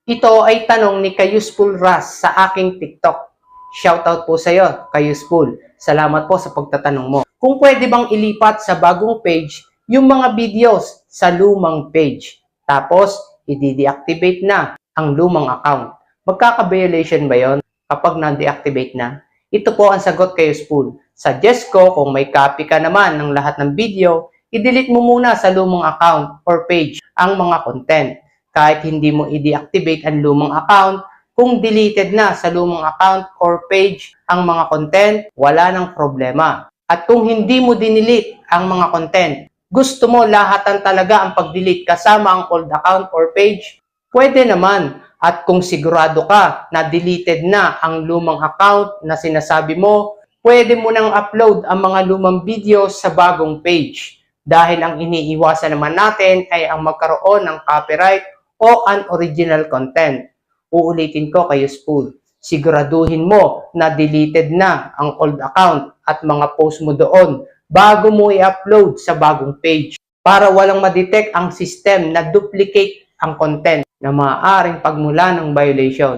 Ito ay tanong ni Kayusful Ras sa aking TikTok. Shoutout po sa iyo, Kayusful. Salamat po sa pagtatanong mo. Kung pwede bang ilipat sa bagong page yung mga videos sa lumang page, tapos i-deactivate na ang lumang account. Magkaka-violation ba yon kapag na-deactivate na? Ito po ang sagot, Kayusful. Suggest ko kung may copy ka naman ng lahat ng video, i-delete mo muna sa lumang account or page ang mga content. Kahit hindi mo i-deactivate ang lumang account, kung deleted na sa lumang account or page ang mga content, wala nang problema. At kung hindi mo dinelete ang mga content, gusto mo lahatan talaga ang pag-delete kasama ang old account or page, pwede naman. At kung sigurado ka na deleted na ang lumang account na sinasabi mo, pwede mo nang upload ang mga lumang videos sa bagong page. Dahil ang iniiwasan naman natin ay ang magkaroon ng copyright o unoriginal content. Uulitin ko, Kayusful. Siguraduhin mo na deleted na ang old account at mga post mo doon bago mo i-upload sa bagong page para walang ma-detect ang system na duplicate ang content na maaaring pagmula ng violation.